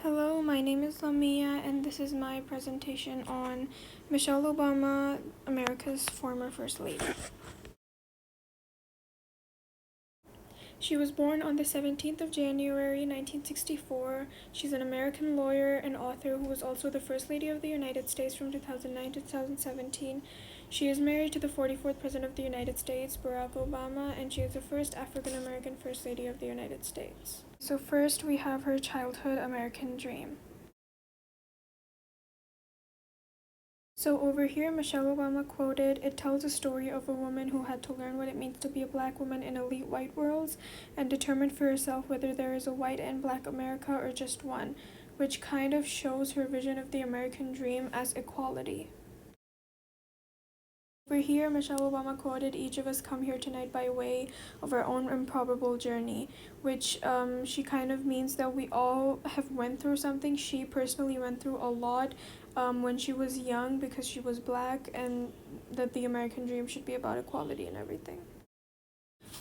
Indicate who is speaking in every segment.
Speaker 1: Hello, my name is Lamia, and this is my presentation on Michelle Obama, America's former First Lady. She was born on the 17th of January, 1964. She's an American lawyer and author who was also the First Lady of the United States from 2009 to 2017. She is married to the 44th President of the United States, Barack Obama, and she is the first African American First Lady of the United States. So first we have her childhood American dream. So over here, Michelle Obama quoted, "It tells a story of a woman who had to learn what it means to be a black woman in elite white worlds and determine for herself whether there is a white and black America or just one," which kind of shows her vision of the American dream as equality. Over here, Michelle Obama quoted, "Each of us come here tonight by way of our own improbable journey," which she kind of means that we all have went through something. She personally went through a lot when she was young because she was black, and that the American dream should be about equality and everything.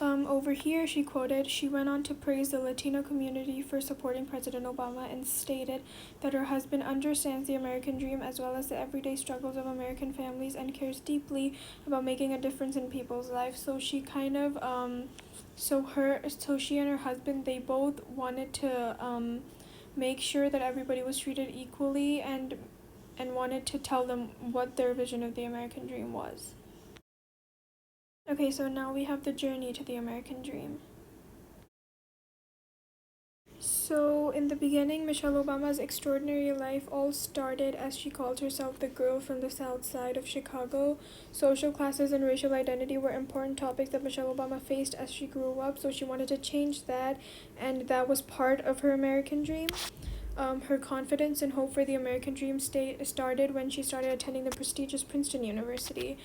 Speaker 1: Over here, she quoted, "She went on to praise the Latino community for supporting President Obama and stated that her husband understands the American dream as well as the everyday struggles of American families and cares deeply about making a difference in people's lives." So she kind of, so she and her husband, they both wanted to make sure that everybody was treated equally and wanted to tell them what their vision of the American dream was. Okay, so now we have the journey to the American dream. So, in the beginning, Michelle Obama's extraordinary life all started as she called herself the girl from the south side of Chicago. Social classes and racial identity were important topics that Michelle Obama faced as she grew up, so she wanted to change that, and that was part of her American dream. Her confidence and hope for the American dream started when she started attending the prestigious Princeton University.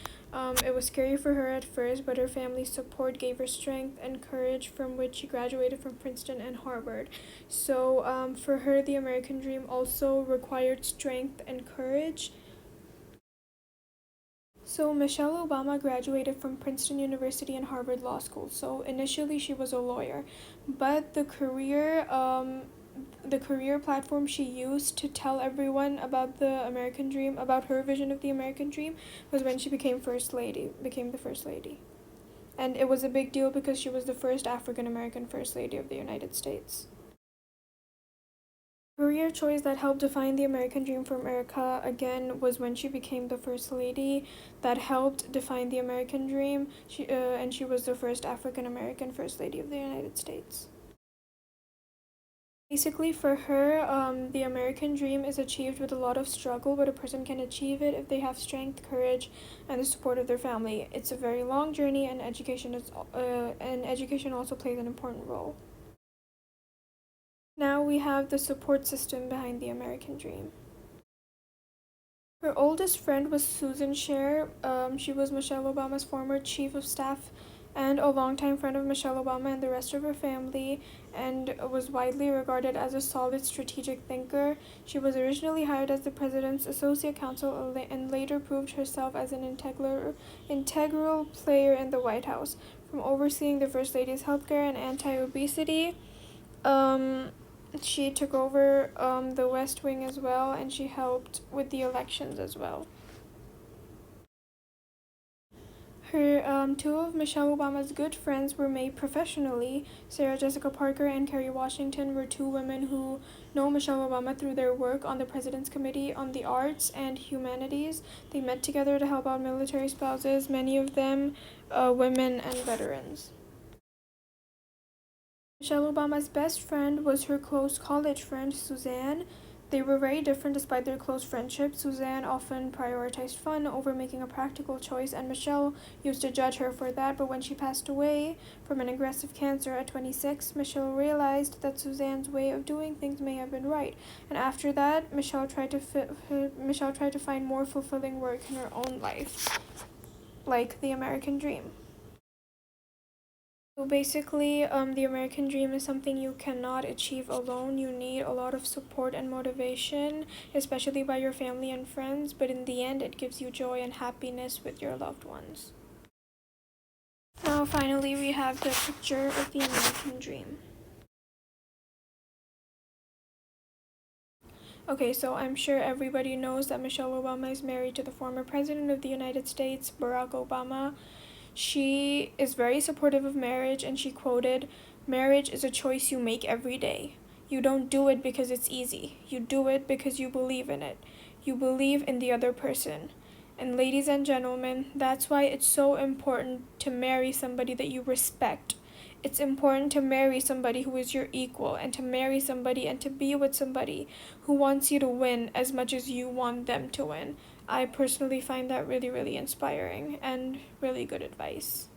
Speaker 1: It was scary for her at first, but her family's support gave her strength and courage, from which she graduated from Princeton and Harvard. So, for her, the American dream also required strength and courage. So, Michelle Obama graduated from Princeton University and Harvard Law School. So, initially, she was a lawyer, but the career platform she used to tell everyone about the American dream, about her vision of the American dream, was when she became the first lady. And it was a big deal because she was the first African American First Lady of the United States. Career choice that helped define the American dream for America again was when she became the First Lady. That helped define the American dream. And she was the first African American First Lady of the United States. Basically, for her, the American dream is achieved with a lot of struggle, but a person can achieve it if they have strength, courage, and the support of their family. It's a very long journey, and education also plays an important role. Now we have the support system behind the American dream. Her oldest friend was Susan Scher. She was Michelle Obama's former chief of staff and a longtime friend of Michelle Obama and the rest of her family, and was widely regarded as a solid strategic thinker. She was originally hired as the president's associate counsel and later proved herself as an integral player in the White House, from overseeing the First Lady's healthcare and anti-obesity. She took over the West Wing as well, and she helped with the elections as well. Two of Michelle Obama's good friends were made professionally. Sarah Jessica Parker and Kerry Washington were two women who know Michelle Obama through their work on the President's Committee on the Arts and Humanities. They met together to help out military spouses, many of them women and veterans. Michelle Obama's best friend was her close college friend, Suzanne. They were very different despite their close friendship. Suzanne often prioritized fun over making a practical choice, and Michelle used to judge her for that. But when she passed away from an aggressive cancer at 26, Michelle realized that Suzanne's way of doing things may have been right. And after that, Michelle tried to find more fulfilling work in her own life, like the American dream. So basically, the American dream is something you cannot achieve alone. You need a lot of support and motivation, especially by your family and friends, but in the end, it gives you joy and happiness with your loved ones. Now, finally, we have the picture of the American dream. Okay, so I'm sure everybody knows that Michelle Obama is married to the former president of the United States, Barack Obama. She is very supportive of marriage, and she quoted, "Marriage is a choice you make every day. You don't do it because it's easy. You do it because you believe in it. You believe in the other person." And ladies and gentlemen, that's why it's so important to marry somebody that you respect. It's important to marry somebody who is your equal, and to marry somebody and to be with somebody who wants you to win as much as you want them to win. I personally find that really, really inspiring and really good advice.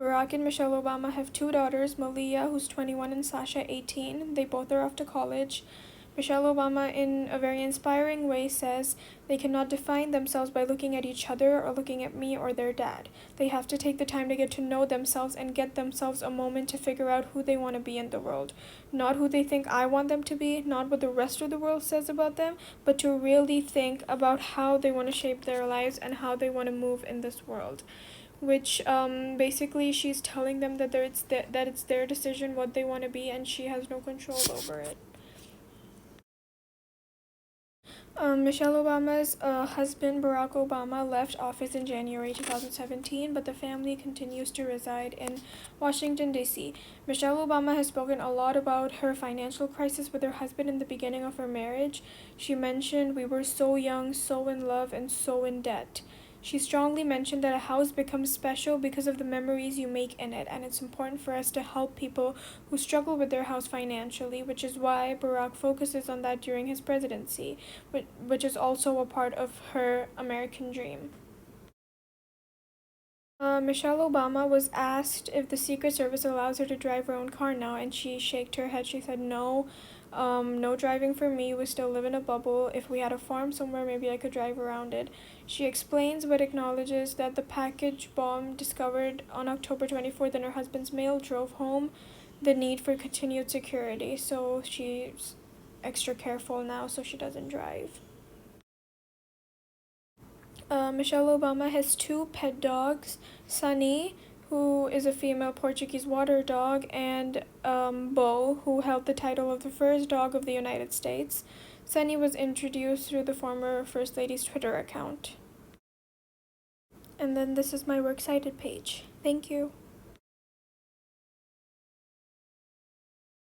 Speaker 1: Barack and Michelle Obama have two daughters, Malia, who's 21, and Sasha, 18. They both are off to college. Michelle Obama, in a very inspiring way, says they cannot define themselves by looking at each other or looking at me or their dad. They have to take the time to get to know themselves and get themselves a moment to figure out who they want to be in the world. Not who they think I want them to be, not what the rest of the world says about them, but to really think about how they want to shape their lives and how they want to move in this world. Which basically she's telling them that that it's their decision what they want to be, and she has no control over it. Michelle Obama's husband, Barack Obama, left office in January 2017, but the family continues to reside in Washington, D.C. Michelle Obama has spoken a lot about her financial crisis with her husband in the beginning of her marriage. She mentioned, "We were so young, so in love, and so in debt." She strongly mentioned that a house becomes special because of the memories you make in it, and it's important for us to help people who struggle with their house financially, which is why Barack focuses on that during his presidency, which is also a part of her American dream. Michelle Obama was asked if the Secret Service allows her to drive her own car now, and she shook her head. She said, "No, no driving for me. We still live in a bubble. If we had a farm somewhere, maybe I could drive around it." She explains but acknowledges that the package bomb discovered on October 24th in her husband's mail drove home the need for continued security. So she's extra careful now so she doesn't drive. Michelle Obama has two pet dogs, Sunny, who is a female Portuguese water dog, and Bo, who held the title of the first dog of the United States. Sunny was introduced through the former First Lady's Twitter account. And then this is my works cited page. Thank you.